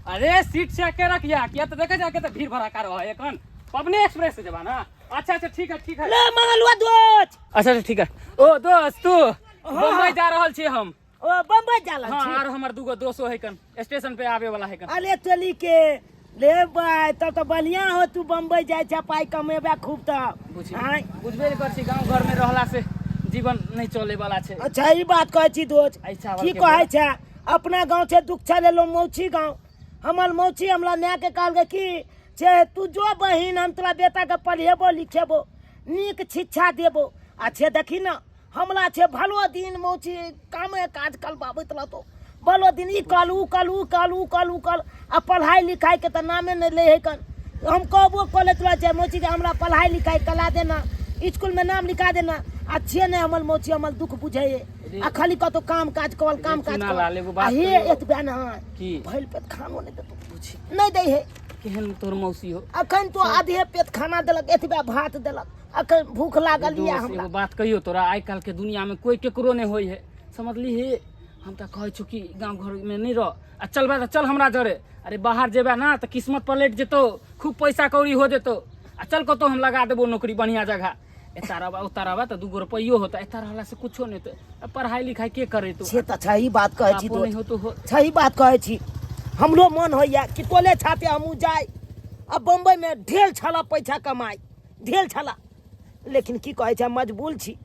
E: अरे सीट से के रखिया किया तो देखे जाके तो भीड़ भड़का रहा है एखन पबनी एक्सप्रेस से जबा ना। अच्छा अच्छा ठीक है
A: ले मंगलवा दोस्त।
E: अच्छा अच्छा ठीक है। ओ दोस्त तू बम्बई जा रहल छी हम।
A: ओ बम्बई जाला
E: हाँ
A: छी।
E: आरो हमर दूगो दोस्तो है कन स्टेशन पे आवे वाला है कन।
A: अरे चली के ले भाई तब तो बढ़िया हो तू बम्बई जाय छ पाई कमेबा खूब त। हां
E: बुझबे कर छी गांव घर में रहला से जीवन नहीं चले वाला छे।
A: अच्छा ई बात कहै छी दोस्त
E: ऐसा
A: की कहै छै अपना गांव से दुख छले लो मौची गांव हमर मौची हमरा न्या के कहल की जे तू जो बहिन हम तोरा बेटा के पढ़ेबो लिखेबो नीक शिक्षा देबो। अच्छे देखी ना हमला छे भलो दिन मौची कामे काज करबाबैत रहतो भलो दिन ई कल ऊ कल ऊ कल ऊ कल ऊ कल आ पढ़ाई लिखाई के त नामे नहीं ले है कन हम कहबो कॉलेज रह छे मौची के हमरा पढ़ाई लिखाई कला देना स्कूल में नाम लिखा देना अच्छे नहीं हमल मौची हमल दुख बुझे आ खाली कतो काम काज कल काम काज कर आ हे एतबे ना
E: की
A: भइल पेट खानो नहीं देतो पूछी नहीं दे है
E: केहन तोर मौसी हो
A: अखन तो आधे पेट खाना देलक एतबे भात देलक अखन भूख लागल या हमरा
E: एगो बात कहियो तोरा आइ काल के दुनिया में कोई केकरो नहीं होई है समझली हे हम त कहै छु कि गांव घर में नहीं रह आ चलबा त चल हमरा जरे अरे बाहर जेबा ना त किस्मत पलट जेतो खूब पैसा कौड़ी हो जेतो आ चल कतो हम लगा देबो नौकरी बढ़िया जगह एता रहबा उता रहबा त 2 रुपयो होता एता रहला से कुछो नहीं तो पढ़ाई लिखाई के करे तू
A: से त सही बात कहै छी
E: नहीं हो तो हो
A: सही बात कहै छी हमरो मन होइया कि तोले छाते हमू जाय अब बम्बई में ढेर छला पैसा कमाई ढेर छला लेकिन की कहै छै मजबूर छी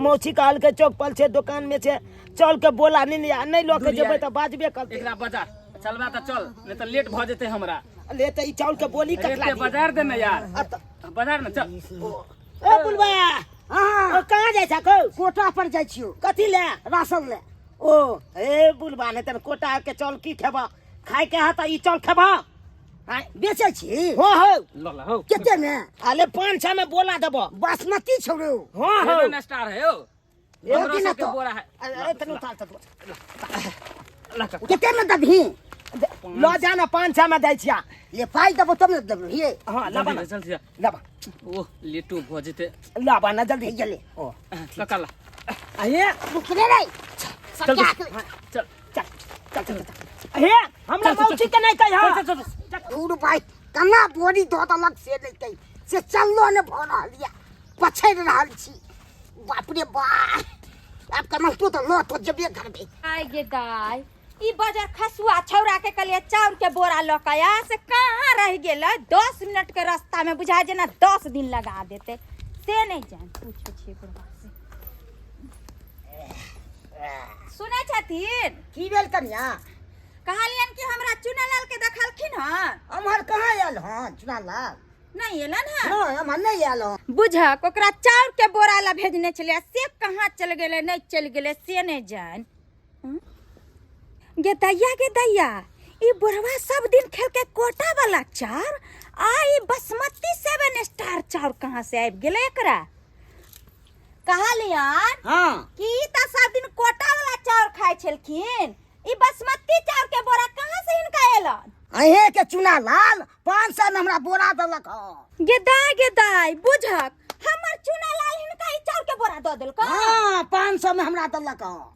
A: मौसी काल के चौक पर छे दुकान में छे चल के बोला नहीं लो के जेबै त बाजबे करते
E: एकरा बाजार चलबा त चल नहीं तो लेट भ जेते हमरा
A: ले त ई चाउर के बोली कटला
E: अरे बाजार दे ना यार बाजार ना चल
A: ए बुलबा
B: हाँ
A: कहाँ जाय छ को
B: कोटा पर जाइ छियो
A: कथी ले
B: राशन ले
A: ओ ए बुलबा ने तन कोटा के चल की खेबा खाय के हाथ ई चल खेबा हाय
B: बेचै छी
A: हो हो
E: ल ल हो
B: केते में
A: अले 500 में बोला देबो
B: बासमती छोड़ो
A: हो हो
E: हेलो स्टार है हो
B: ए
E: 1500
B: दिन
E: के
B: तो
E: बोरा है
A: अरे तनु उतार त
E: ला का
B: केते में दबही
A: लो जाना 500 में दै छिया
B: ले पाई दबो तब न दबो हे
A: हां लाबा ना
E: चल चल
A: लाबा
E: ओ लेटू भ जेते
A: लाबा ना जल्दी
B: हे ले
A: ओ
E: काका ला
A: अहे
B: रुकने रे
E: चल
B: क्या
E: चल
A: चल चल चल अहे हमरा मौसी के नहीं कह हां
E: चल चल
B: उड़ भाई कना बोरी दो अलग से लेतै से चललो ने भ रहलिया पछैड़ रहल छी बाप रे बा आप कना तो लो तो जबे घर में
C: आइ गे दाई ई बाजार खसुआ छौरा के कलिया चाउर के बोरा लकाया से कहाँ रह गेल 10 मिनट के रास्ता में बुझा जेना 10 दिन लगा देते से नहीं जान पूछो छे बुढ़वा से सुनै छथिन
B: की भेल कन्या
C: कहलियन कि हमरा चुनालाल के देखलखिन हन
B: हमर कहाँ आयल हँ चुनालाल
C: नहीं एलन हन
B: नहीं हमर नहीं आयल हँ
C: बुझक ओकरा चाउर के बोरा ला भेजने छलिया से कहाँ चल गेले नहीं चल गेले से नहीं जान गे दैया ई बुढ़वा सब दिन खेल के कोटा वाला चाउर आई बासमती 7 स्टार चाउर कहाँ से आबि गेले एकरा कहलियन
B: हाँ
C: कि ई त सब दिन कोटा वाला चाउर खाइ छलखिन ई बासमती चाउर के बोरा कहाँ से इनका एलन
B: अहे के चुनालाल 500 में हमरा बोरा देलक हँ
C: गे दाई बुझक हमर चुनालाल हिनका ई चाउर के बोरा द देलक
B: हाँ 500 में हमरा देलक हँ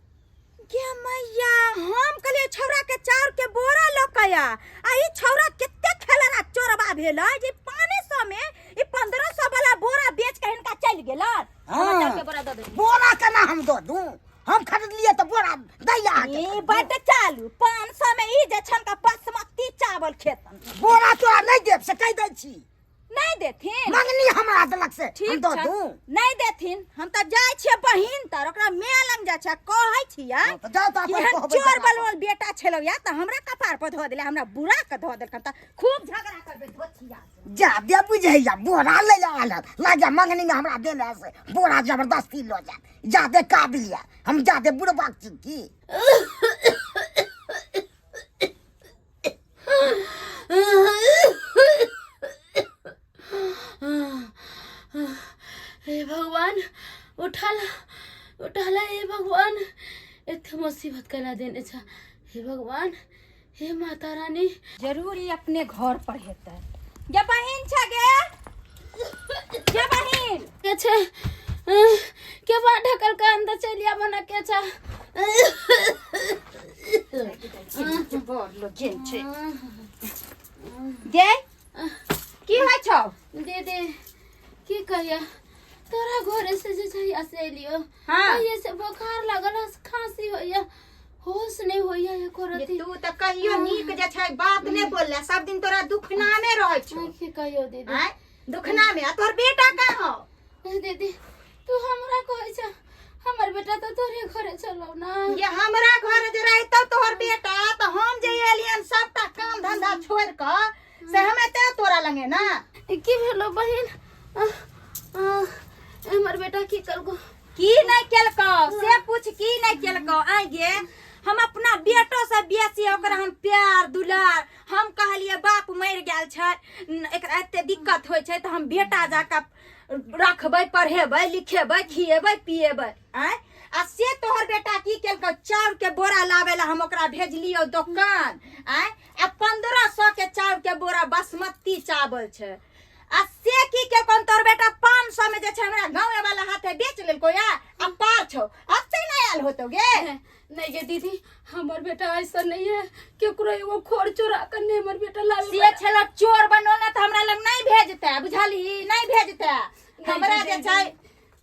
C: गे मैया हम कहलिए छौरा के चाउर के बोरा लकाया आ ई छौरा केते खेलना चोरबा भेल जे 500 में ई 1500 वाला बोरा बेच के हिनका चल गेलन हम चाउर के बोरा द देली
B: बोरा केना हम दो दूं हम खरीद लिए तो बोरा दैया
C: ई बड चालू 500 में ई जे छन का बासमती चावल खेतन
B: बोरा तोरा नहीं देब से कह दै छी
C: नहीं देथिन
B: मंगनी हमरा देलक से हम
C: ठीक
B: दो
C: छ
B: दूं
C: नहीं देथिन हम त जाय छियै बहिन तर ओकरा मेय लंग जा छ कहै छियै
B: तो जाओ तो अपन
C: केहन
B: कहबै
C: चोर बलवल बेटा छलौ या त हमरा कपार पर धो देले हमरा बुरा के धो देलकन त खूब झगड़ा करबे धोछिया
B: जा दे बुझैया बोरा ले जा लाजा मंगनी में हमरा देले से बोरा जबरदस्ती लो जा दे काबिलिया हम जा दे बुढ़बा की
D: हे भगवान उठाला हे भगवान एते मुसीबत कला देने छ हे भगवान हे माता रानी
C: जरूर ही अपने घर पर हेतै गे बहिन छ गे बहिन
D: के छे के बा ढकल का अंदर चलिया बना के छ
C: बोल लो जेन छे गे की होय छौ
D: दीदी की कहिया तोरा घरे से जे जहिया से एलियो
C: हाँ।
D: ये से बुखार लागल है खांसी होइया होश नहीं होइया ये करती
C: तू त कहियो नीक जे छै बात ने बोलले सब दिन तोरा दुखना में रहै छौ
D: की कहियो दीदी
C: हैं दुखना में आ तोर बेटा कहाँ हो
D: दीदी तू हमरा कहै छ हमर बेटा तो तोरे घरे चलो ना
C: ये हमरा घर जे रहतौ तोहर बेटा त हम जे एलियन सबटा काम धंधा छोड़ क से हमे ते तोरा लगे ना
D: की भेलो बहिन हमर बेटा की करगो
C: की नहीं केलको से पूछ, की नहीं केलको। आई गे हम अपना बेटो से बेसी ओकरा हम प्यार दुलार, हम कहलिए बाप मर गेल छै, एकरा एते दिक्कत होय छै, तो हम बेटा जाके रखबै, पढ़ेबै, लिखेबै, खिएबै, पिएबै। आय आ से तोहर बेटा की केलको, चाउर के बोरा लावे ला हम ओकरा भेजलियो दुकान। आय आ 1500 के चाउर के बोरा बासमती चावल छै। आ से की केलको तोहर बेटा 500 में जे छै हमरा गांव वाला हाथे बेच लेलको या। आ पार छौ अते नहीं आयल होतो गे।
D: नहीं गे दीदी, हमार बेटा ऐसा नहीं है, केकरो एगो खोर चोरा कर नहीं हमार बेटा लावे।
C: से छला चोर बनोले त हमरा लग नहीं भेजते, बुझाली, नहीं भेजते। हमरा जे छै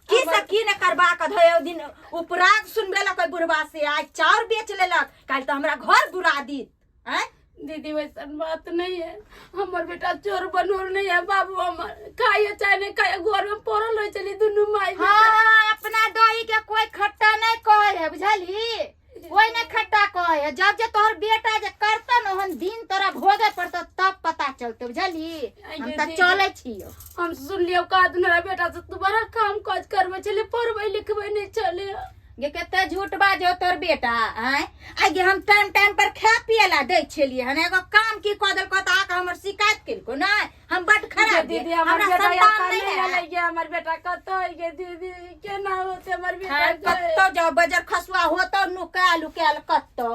C: की सकी ने करबा के धयो दिन उपराग सुनबे ला कोई बुढ़वा से, आज चाउर बेच लेलक, काल तो हमरा घर बुरा दी। हैं
D: दीदी वैसन बात नहीं है, हमार बेटा चोर बनोल नहीं है। बाबू हमार खाइए चाहे नहीं खाइए घर में पड़ल रह चली दुनू माई बेटा।
C: हाँ अपना दही के कोई खट्टा नहीं कहे है, बुझाली, कोई नहीं खट्टा कहे है। जब जे तोहर बेटा जे करता न हन दिन तोरा भोगे पड़तो तब पता चलतो, बुझाली। हम त चले छियो,
D: हम सुन लियो का दुनरा बेटा से तू बड़ा काम काज करबे चले, पढ़बे लिखबे नहीं चले।
C: ये केते झूठ बाजो तोर बेटा। आय आगे हम टाइम टाइम पर खा पिए ला दै छलिए हन, एगो काम की क देलको त आके हमर शिकायत केलको नै, हम बड खराब
D: दीदी हमर बेटा याता नहीं है गे, हमर बेटा कतो है गे दीदी, केना होते हमर बेटा
C: कत्तो जाओ बजर खसुआ होतो नुका लुकाल कत्तो।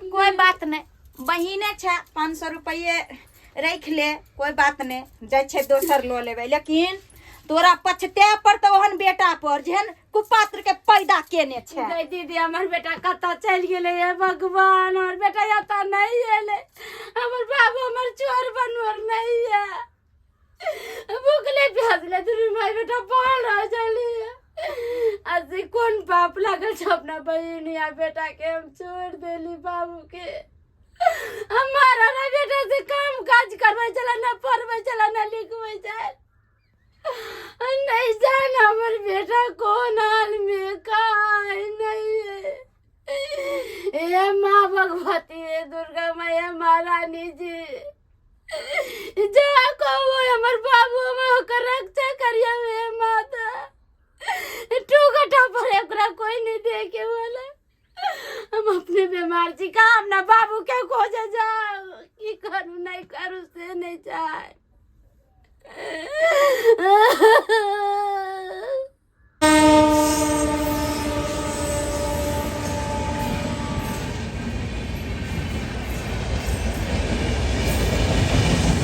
C: कोई बात नहीं, बहिने छै 500 रुपये रख ले, कोई बात नहीं, जाय छै दोसर लो लेबे। लेकिन तोरा पछते पर तो ओहन बेटा पर जेहन कुपात्र के पैदा केने छै।
D: नहीं दीदी हमर बेटा कतो चल गेले है, भगवान हमर बेटा याता नहीं एले, हमर बाबू हमर चोर बनवर नहीं है, भूखले प्यासले दुनू माई बेटा पढ़ रह चली। ऐसे कौन पाप लागल छ अपना बहिनिया बेटा के हम छोड़ देली बाबू के। हमारा ना बेटा से काम काज करवे चला, ना पढ़वे चला, ना लिखवे चला, नहीं जान हमर बेटा कौन हाल में का नहीं है। ये माँ भगवती है, दुर्गा मैया महारानी जी, जा कहो हमर बाबू में कर रक्षा करिया वे माता, टूकटा पर एकरा कोई नहीं देखे वाला। हम अपने बीमार छी का हम ना बाबू के खोजे जाओ, की करू नहीं करू से नहीं चाहे।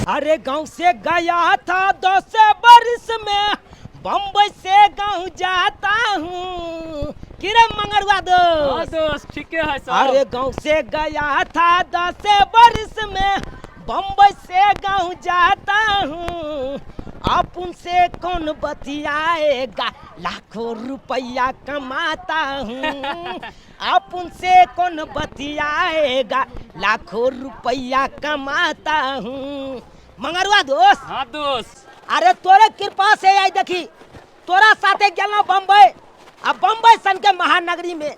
A: अरे गांव से गया था 10 बरस में, बम्बई से गांव जाता हूँ। किरण मंगरुआ दोस्त।
E: दोस्त ठीक है सब।
A: अरे गांव से गया था 10 बरस में, बम्बई से गांव जाता हूँ। आप उनसे कौन बतियाएगा, लाखों रुपया कमाता हूँ। आप उनसे कौन बतियाएगा, लाखों रुपया कमाता हूँ। मंगरुआ दोस्त।
E: हाँ दोस्त।
A: अरे तोरे कृपा से आई देखी, तोरा साथे गेलो बम्बई, अब बम्बई सन के महानगरी में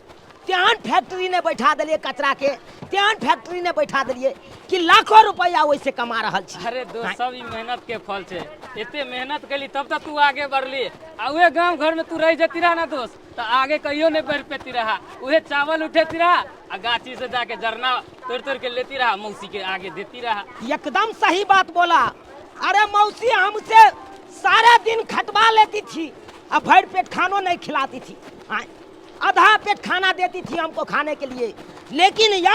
A: त्यान फैक्ट्री ने बैठा दिलिए कचरा के, त्यान फैक्ट्री ने बैठा दिलिए कि लाखों रुपया वैसे कमा रहल छी।
E: अरे दोस्त सब ई मेहनत के फल छे, एते मेहनत कली तब तक तू आगे बढ़ली। आ उहे गांव घर में तू रह जती रहा ना दोस्त, तो आगे कहियो नहीं बढ़ पेती रहा। उहे चावल उठेती रहा, आ गाछी से जाके जरना तोड़ तोड़ के लेती रहा, मौसी के आगे देती रहा।
A: एकदम सही बात बोला। अरे मौसी हमसे सारा दिन खटवा लेती थी, अब भर पेट खानो नहीं खिलाती थी, आधा पेट खाना देती थी हमको खाने के लिए। लेकिन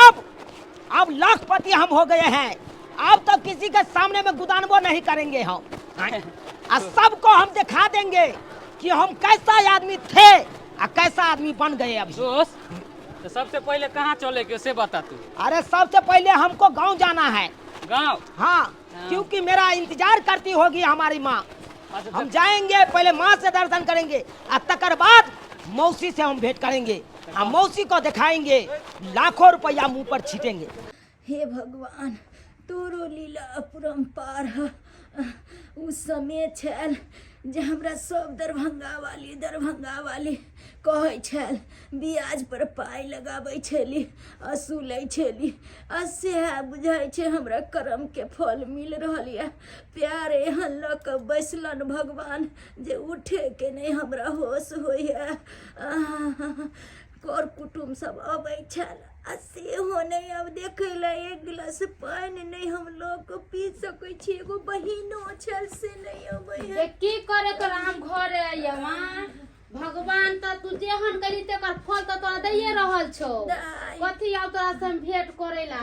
A: अब लाखपति हम हो गए हैं, अब तो किसी के सामने में गुदानबो नहीं करेंगे हम। और सबको हम दिखा देंगे कि हम कैसा आदमी थे और कैसा आदमी बन गए अभी।
E: दोस्त तो सबसे पहले कहाँ चले के उसे बता तू।
A: अरे सबसे पहले हमको गांव जाना है।
E: गांव?
A: हाँ, क्योंकि मेरा इंतजार करती होगी हमारी माँ। हम जाएंगे, पहले माँ से दर्शन करेंगे और तकर बाद मौसी से हम भेंट करेंगे और मौसी को दिखाएंगे, लाखों रुपया मुंह पर छीटेंगे।
C: हे भगवान, तोरो लीला अपरंपार है। उस समय छल जे हमरा सब दरभंगा वाली कहै छल ब्याज पर पाइ लगाबै छली असुलै छली आ सएह बुझाइ छै हमरा कर्म के फल मिल रहल यऽ। प्यार एहन लऽ कऽ बैसलन भगवान जे उठे के नहि हमरा होश होइए। कर कुटुम्ब सब अबै छल आ सेहो नहि अब देखै लए एक गिलास पानि नहि हम लऽ कऽ पी सकै छी। एगो बहिनो छल से नहि अबै है।
D: की करे तोरा हम घरे आइया मां भगवान त तू जेहन करी तेकर फल त तोरा दैए रहल छौ। कथी आउ तोरा से हम भेंट करे ला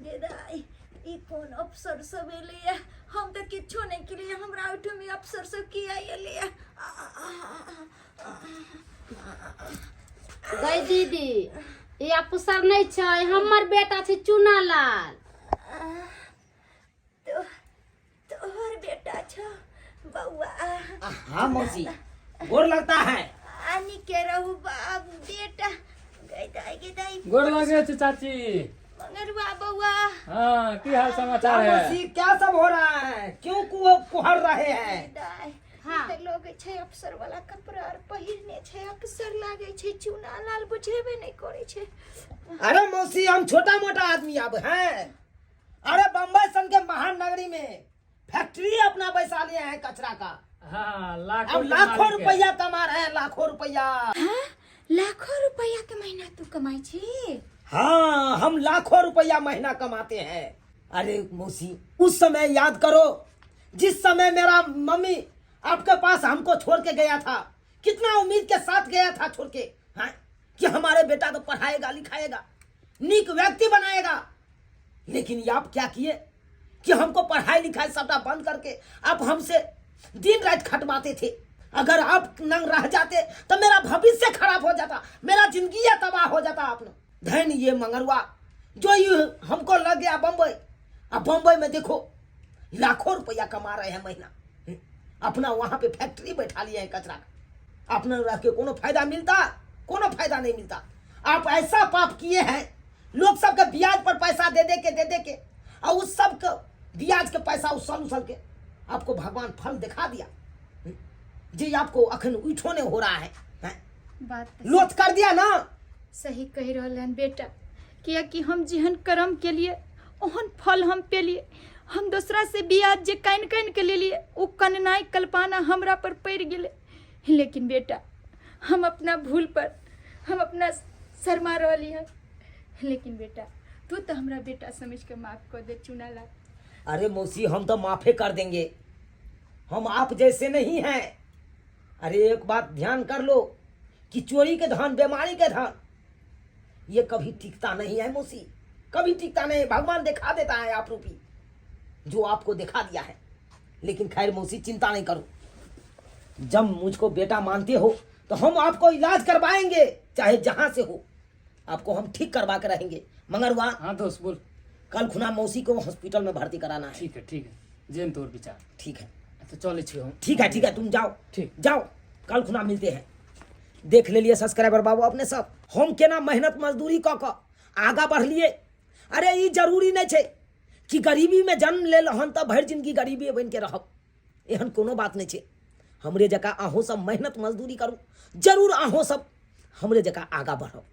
C: गे दाई ई कोन अफसर सब एलैया? हम तऽ किछो नहि केलिए। हमरा ओहिठाम अफसर सब किया एलैया?
D: गई दीदी ये अफसर नहीं छै, हमर बेटा छै चुना लाल।
C: तोहर बेटा छ बउआ?
A: हाँ मौसी गोर लगता है।
C: आनी के रहू बाबू बेटा। गे दाई
E: गोर लगे छै चाची।
C: मंगरुआ बउआ।
E: हाँ की हाल समाचार है?
A: मौसी क्या सब हो रहा है? क्यों कुहर रहे हैं?
C: दाई
D: हाँ।
C: तऽ लोगे छै अफसर वाला कपड़ा आर पहिरने छै। अफसर लागे छै चुना लाल बुझेबे नहीं करे छै।
A: अरे मौसी हम छोटा मोटा आदमी अब हैं। अरे बम्बई सन के महान नगरी में फैक्ट्री अपना बैसा लिए हैं कचरा का।
E: हाँ
A: अब
E: लाखों
A: लाखों रुपया कमा रहे हैं, लाखों रुपया।
C: लाखों रुपया के महीना तू कमाई छी?
A: हाँ हम लाखों रुपया महीना कमाते हैं। अरे मौसी उस समय याद करो जिस समय मेरा मम्मी आपके पास हमको छोड़ के गया था। कितना उम्मीद के साथ गया था छोड़ के, हाँ? कि हमारे बेटा को पढ़ाएगा लिखाएगा नीक व्यक्ति बनाएगा। लेकिन ये आप क्या किए कि हमको पढ़ाई लिखाई सबका बंद करके आप हमसे दिन रात खटवाते थे। अगर आप नंग रह जाते तो मेरा भविष्य खराब हो जाता, मेरा जिंदगी तबाह हो जाता। आपने धन ये मंगरुआ जो ये हमको लग गया बम्बई। अब बम्बई में देखो लाखों रुपया कमा रहे हैं महीना। अपना वहां पे फैक्ट्री बैठा लिए हैं कचरा का। अपने रह के कोनो फायदा मिलता? कोनो फायदा नहीं मिलता। आप ऐसा पाप किए हैं लोग सबके ब्याज पर पैसा दे दे के और उस सब के ब्याज के पैसा उछल के आपको भगवान फल दिखा दिया। जी आपको अखन उठोने हो रहा है,
C: बात
A: लोथ कर दिया ना।
C: सही कह रहल हन बेटा, कियाकि हम जेहन कर्म के लिए ओहन फल हम पेलिए। हम दूसरा से ब्याज जे कान के ले लिए वो कननाई कल्पना हमरा पर पड़ गेले। लेकिन बेटा हम अपना भूल पर हम अपना शर्मा रहली है। लेकिन बेटा तू तो हमरा बेटा समझ के माफ कर दे चुना ला।
A: अरे मौसी हम तो माफे कर देंगे, हम आप जैसे नहीं हैं। अरे एक बात ध्यान कर लो कि चोरी के धन बीमारी के धन ये कभी टिकता नहीं है मौसी, कभी टिकता नहीं। भगवान दिखा देता है आप रूपी जो आपको दिखा दिया है। लेकिन खैर मौसी चिंता नहीं करो, जब मुझको बेटा मानते हो तो हम आपको इलाज करवाएंगे चाहे जहां से हो। आपको हम ठीक करवा के रहेंगे। मंगरुआ
E: हाँ दोस्त बोल।
A: कल खुना मौसी को हॉस्पिटल में भर्ती कराना है।
E: ठीक है जेन तोर विचार।
A: ठीक है
E: तो चले छी हम।
A: ठीक है तुम जाओ।
E: ठीक।
A: जाओ कल खुना मिलते हैं। देख ले लिए सब्सक्राइबर बाबू अपने सब हम केना मेहनत मजदूरी क के आगा बढ़ लिए। अरे ये जरूरी नहीं है कि गरीबी में जन्म ले हन तो भर जिंदगी गरीबी बन के रहब, एहन कोनो बात नहीं है। हमरे जका अहों सब मेहनत मजदूरी करू, जरूर अहों सब हमरे जका आगा बढ़ब।